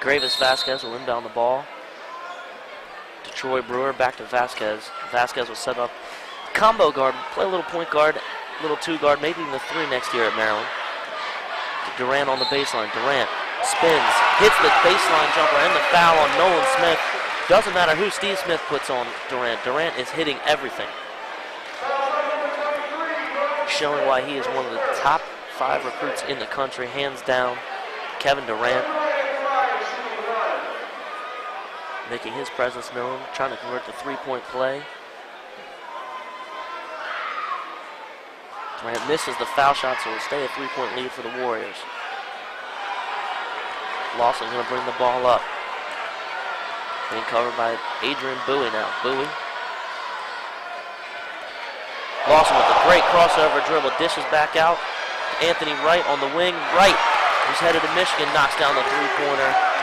Greivis Vasquez will inbound the ball to Troy Brewer, back to Vasquez. Vasquez will set up combo guard, play a little point guard, little two guard, maybe even a three next year at Maryland. To Durrant on the baseline. Durrant spins, hits the baseline jumper and the foul on Nolan Smith. Doesn't matter who Steve Smith puts on Durrant. Durrant is hitting everything. Showing why he is one of the top 5 recruits in the country, hands down. Kevin Durrant making his presence known, trying to convert the three-point play. Durrant misses the foul shot, so it'll stay a three-point lead for the Warriors. Lawson going to bring the ball up. Being covered by Adrian Bowie now. Bowie. Lawson with a great crossover dribble, dishes back out. Anthony Wright on the wing. Wright, who's headed to Michigan, knocks down the three-pointer.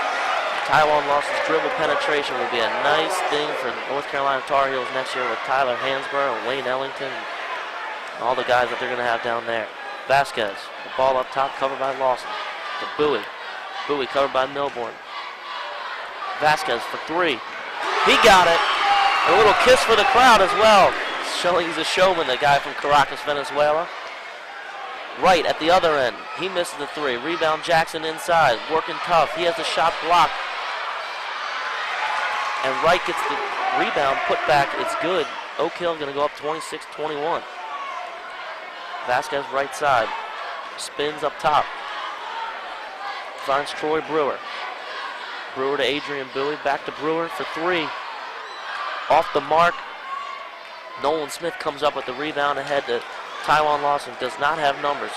Taiwan Lawson's dribble penetration will be a nice thing for North Carolina Tar Heels next year with Tyler Hansborough and Wayne Ellington and all the guys that they're going to have down there. Vasquez, the ball up top, covered by Lawson. To Bowie. Bowie covered by Milbourne. Vasquez for three. He got it. A little kiss for the crowd as well. Showing he's a showman, the guy from Caracas, Venezuela. Wright at the other end. He misses the three. Rebound Jackson inside. Working tough. He has the shot blocked. And Wright gets the rebound put back. It's good. Oak Hill going to go up 26-21. Vasquez right side. Spins up top. Finds Troy Brewer. Brewer to Adrian Bowie. Back to Brewer for three. Off the mark. Nolan Smith comes up with the rebound ahead to Taiwan Lawson. Does not have numbers.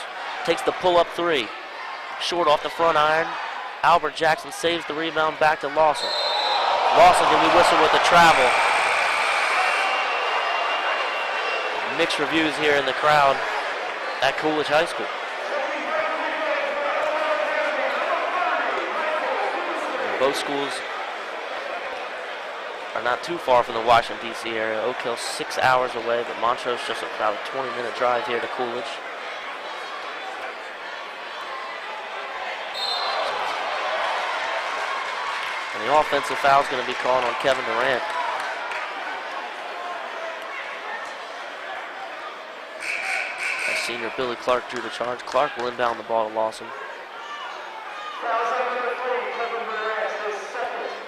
Takes the pull-up three. Short off the front iron. Albert Jackson saves the rebound back to Lawson. Lawson can be whistled with the travel. Mixed reviews here in the crowd at Coolidge High School. And both schools are not too far from the Washington, D.C. area. Oak Hill's 6 hours away, but Montrose just about a 20-minute drive here to Coolidge. And the offensive foul is going to be called on Kevin Durrant. As senior Billy Clark drew the charge. Clark will inbound the ball to Lawson.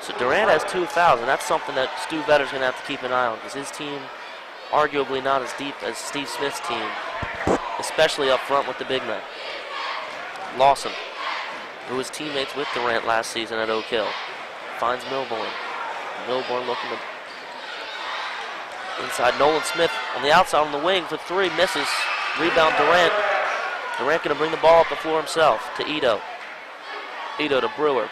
So Durrant has 2 fouls, and that's something that Stu Vetter's going to have to keep an eye on, because his team arguably not as deep as Steve Smith's team, especially up front with the big men. Lawson, who was teammates with Durrant last season at Oak Hill, finds Milbourne. Milbourne looking to inside. Nolan Smith on the outside on the wing for three, misses. Rebound Durrant. Durrant going to bring the ball up the floor himself to Ito. Ito to Brewer.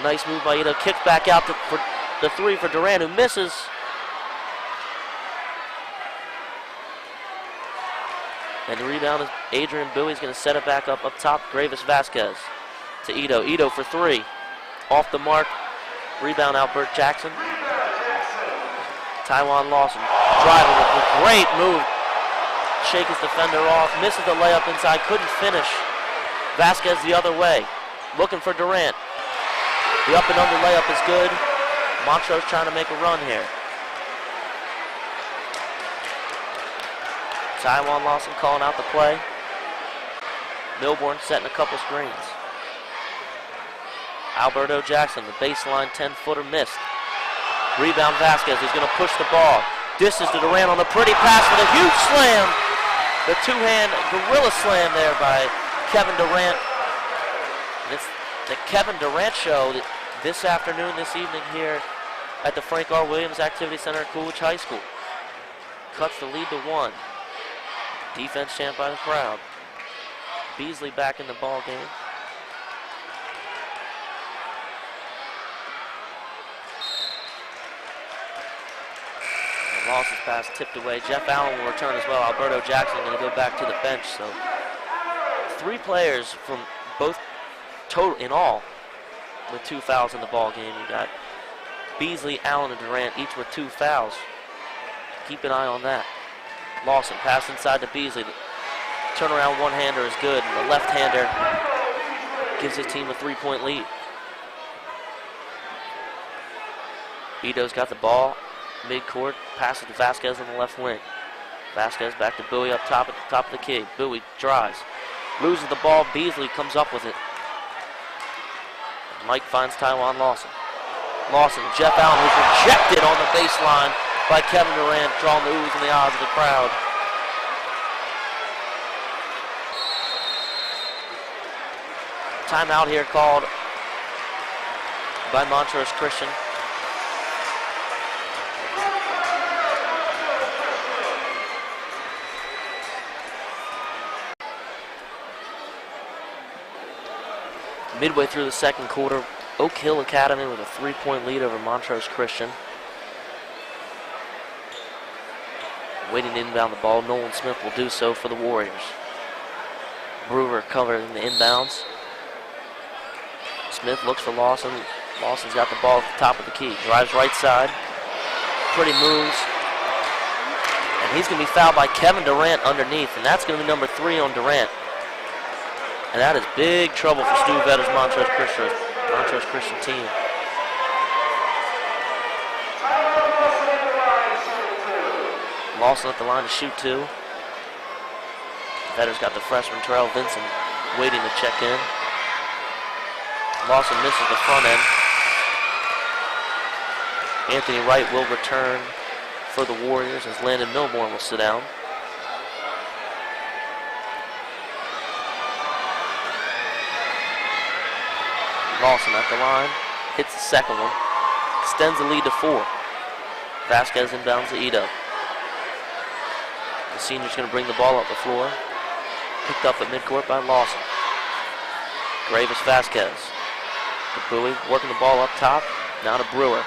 Nice move by Ito. Kicks back out for the three for Durrant, who misses. And the rebound is Adrian Bowie's going to set it back up top. Greivis Vasquez to Ito. Ito for three. Off the mark. Rebound Albert Jackson. Taiwan Lawson driving with a great move. Shake his defender off. Misses the layup inside. Couldn't finish. Vasquez the other way. Looking for Durrant. The up and under layup is good. Montrose trying to make a run here. Taiwan Lawson calling out the play. Milbourne setting a couple screens. Alberto Jackson, the baseline 10-footer missed. Rebound Vasquez, who's going to push the ball. Distance to Durrant on the pretty pass with a huge slam. The two-hand gorilla slam there by Kevin Durrant. And it's the Kevin Durrant show this afternoon, this evening here at the Frank R. Williams Activity Center at Coolidge High School. Cuts the lead to 1. Defense chant by the crowd. Beasly back in the ball game. And Lawson's pass tipped away. Jeff Allen will return as well. Alberto Jackson going to go back to the bench. So 3 players from both total in all with 2 fouls in the ball game. You got Beasly, Allen, and Durrant each with 2 fouls. Keep an eye on that. Lawson pass inside to Beasly. The turnaround one-hander is good, and the left-hander gives his team a 3-point lead. Ito's got the ball, midcourt, passes to Vasquez on the left wing. Vasquez back to Bowie up top at the top of the key. Bowie drives, loses the ball. Beasly comes up with it. Mike finds Taiwan Lawson. Lawson, Jeff Allen, who's rejected on the baseline by Kevin Durrant, drawing the oohs and the ahs of the crowd. Timeout here called by Montrose Christian. Midway through the second quarter, Oak Hill Academy with a 3-point lead over Montrose Christian. Waiting to inbound the ball, Nolan Smith will do so for the Warriors. Brewer covering the inbounds. Smith looks for Lawson. Lawson's got the ball at the top of the key. Drives right side. Pretty moves. And he's going to be fouled by Kevin Durrant underneath, and that's going to be number 3 on Durrant. And that is big trouble for Stu Vetter's Montrose Christian team. Lawson at the line to shoot 2. Vetter's got the freshman Terrell Vincent waiting to check in. Lawson misses the front end. Anthony Wright will return for the Warriors as Landon Milborn will sit down. Lawson at the line, hits the second one, extends the lead to 4. Vasquez inbounds to Ito. The senior's going to bring the ball up the floor. Picked up at midcourt by Lawson. Greivis Vasquez. To Bowie, working the ball up top. Now to Brewer.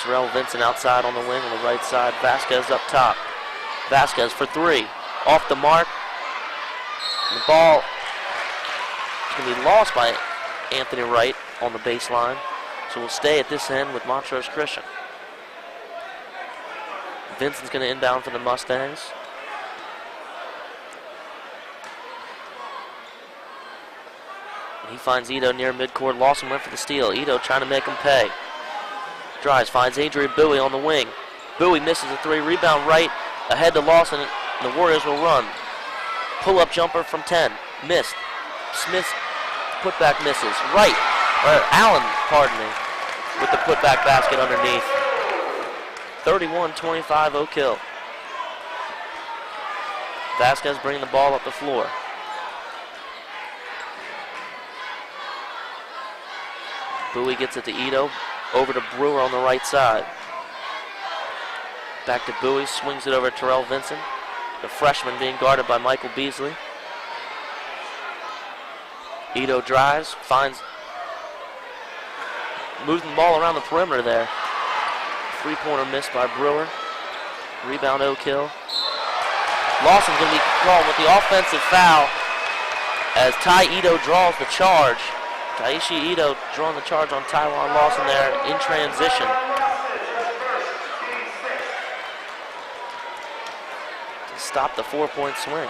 Terrell Vincent outside on the wing on the right side. Vasquez up top. Vasquez for 3. Off the mark. And the ball is going to be lost by Anthony Wright on the baseline. So we'll stay at this end with Montrose Christian. Vincent's going to inbound for the Mustangs. He finds Ito near midcourt. Lawson went for the steal. Ito trying to make him pay. Drives, finds Adrian Bowie on the wing. Bowie misses a 3. Rebound right. Ahead to Lawson. And the Warriors will run. Pull-up jumper from 10. Missed. Smith putback misses. Right. Allen, pardon me, with the putback basket underneath. 31-25 Oak Hill. Vasquez bringing the ball up the floor. Bowie gets it to Ito. Over to Brewer on the right side. Back to Bowie. Swings it over to Terrell Vincent. The freshman being guarded by Michael Beasly. Ito drives. Moves the ball around the perimeter there. 3-pointer missed by Brewer. Rebound Oak Hill. Lawson's going to be called with the offensive foul as Ty Ito draws the charge. Taishi Ito drawing the charge on Taiwan Lawson there in transition. To stop the 4-point swing.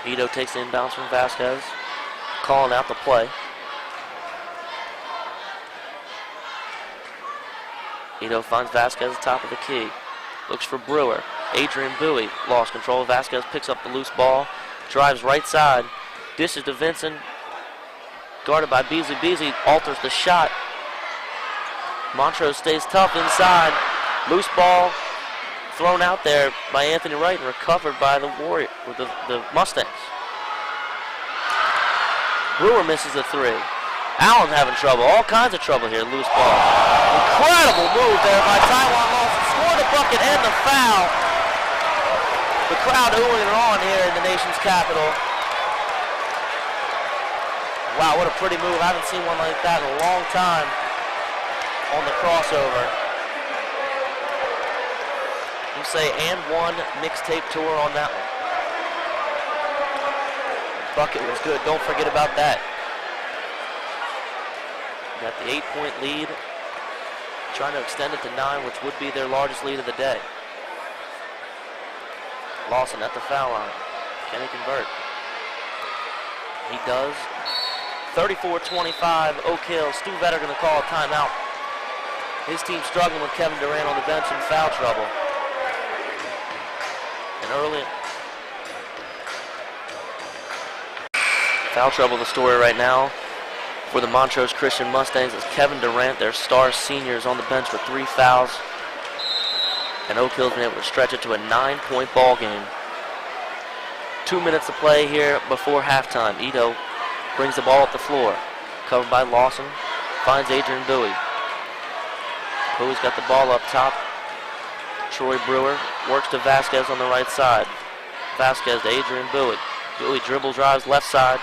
Ito takes the inbounds from Vasquez, calling out the play. Ito finds Vasquez at the top of the key. Looks for Brewer. Adrian Bowie lost control. Vasquez picks up the loose ball. Drives right side. Dishes to Vincent. Guarded by Beasly. Beasly alters the shot. Montrose stays tough inside. Loose ball thrown out there by Anthony Wright and recovered by the Mustangs. Brewer misses a 3. Allen having trouble. All kinds of trouble here. Loose ball. Incredible move there by Taiwan Lawson. Scored the bucket and the foul. The crowd oohing and on here in the nation's capital. Wow, what a pretty move. I haven't seen one like that in a long time on the crossover. You say and one mixtape tour on that one. Bucket was good. Don't forget about that. Got the 8-point lead. Trying to extend it to 9, which would be their largest lead of the day. Lawson at the foul line. Can he convert? He does. 34-25, Oak Hill. Stu Vetter going to call a timeout. His team struggling with Kevin Durrant on the bench in foul trouble. And early foul trouble, the story right now for the Montrose Christian Mustangs is Kevin Durrant, their star senior, is on the bench with 3 fouls. And Oak Hill's been able to stretch it to a 9-point ball game. 2 minutes to play here before halftime. Ito brings the ball up the floor. Covered by Lawson. Finds Adrian Bowie. Bowie's got the ball up top. Troy Brewer works to Vasquez on the right side. Vasquez to Adrian Bowie. Bowie dribble drives left side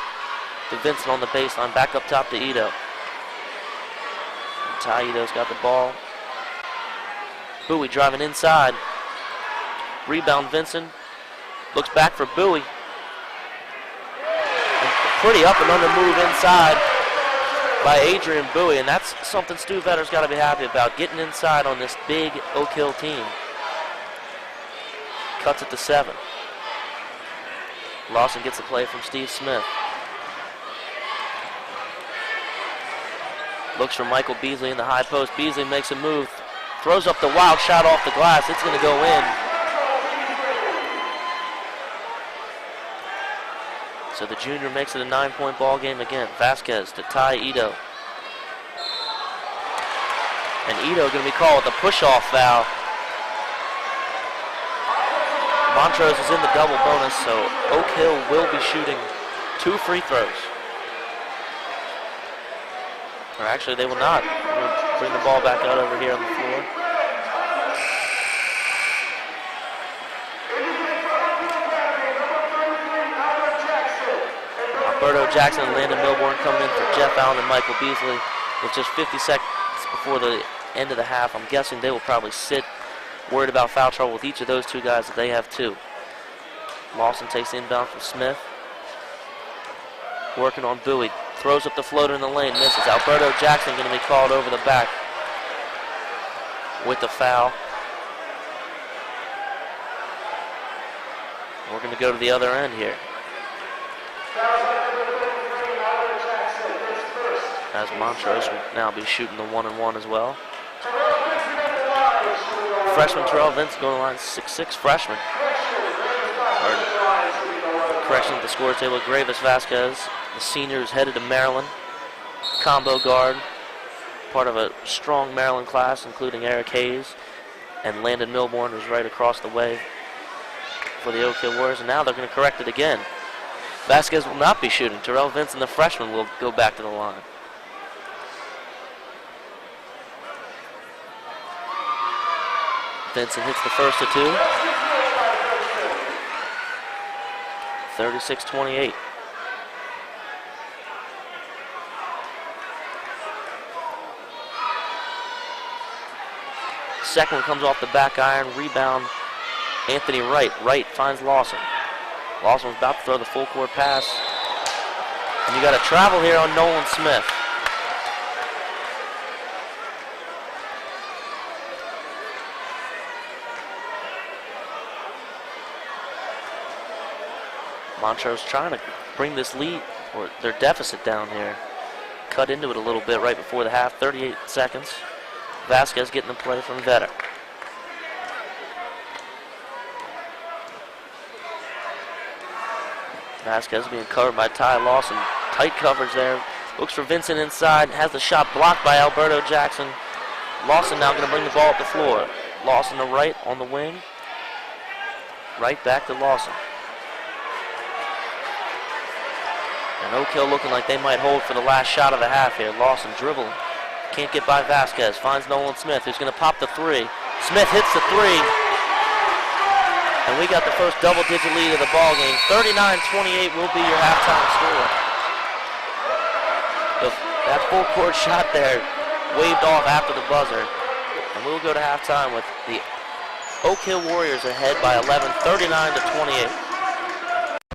to Vincent on the baseline. Back up top to Ito. And Ty Ito's got the ball. Bowie driving inside. Rebound Vincent. Looks back for Bowie. And pretty up and under move inside by Adrian Bowie. And that's something Stu Vetter's got to be happy about. Getting inside on this big Oak Hill team. Cuts it to 7. Lawson gets the play from Steve Smith. Looks for Michael Beasly in the high post. Beasly makes a move. Throws up the wild shot off the glass. It's going to go in. So the junior makes it a 9-point ball game again. Vasquez to Ty Ito. And Ito going to be called with a push-off foul. Montrose is in the double bonus, so Oak Hill will be shooting 2 free throws. Or actually, they will not. We'll bring the ball back out over here on the floor. Alberto Jackson and Landon Milbourne coming in for Jeff Allen and Michael Beasly with just 50 seconds before the end of the half. I'm guessing they will probably sit worried about foul trouble with each of those 2 guys that they have 2. Lawson takes the inbound from Smith. Working on Bowie. Throws up the floater in the lane. Misses. Alberto Jackson going to be called over the back with the foul. We're going to go to the other end here. As Montrose will now be shooting the 1-and-1 as well. Freshman Terrell Vince going to line 6'6" freshman. Correction at the score table, Greivis Vasquez, the senior, is headed to Maryland. Combo guard, part of a strong Maryland class, including Eric Hayes and Landon Milbourne, who's right across the way for the Oak Hill Warriors. And now they're going to correct it again. Vasquez will not be shooting. Terrell Vinson, the freshman, will go back to the line. Vinson hits the first of 2. 36-28. Second one comes off the back iron. Rebound, Anthony Wright. Wright finds Lawson. Lawson was about to throw the full court pass. And you got a travel here on Nolan Smith. Montrose trying to bring this lead, or their deficit down here. Cut into it a little bit right before the half, 38 seconds. Vasquez getting the play from Vetter. Vasquez being covered by Ty Lawson. Tight coverage there. Looks for Vincent inside. Has the shot blocked by Alberto Jackson. Lawson now going to bring the ball up the floor. Lawson to right on the wing. Right back to Lawson. And Oak Hill looking like they might hold for the last shot of the half here. Lawson dribbling. Can't get by Vasquez. Finds Nolan Smith, who's going to pop the 3. Smith hits the 3. And we got the first double-digit lead of the ball game. 39-28 will be your halftime score. That full court shot there waved off after the buzzer. And we'll go to halftime with the Oak Hill Warriors ahead by 11, 39-28.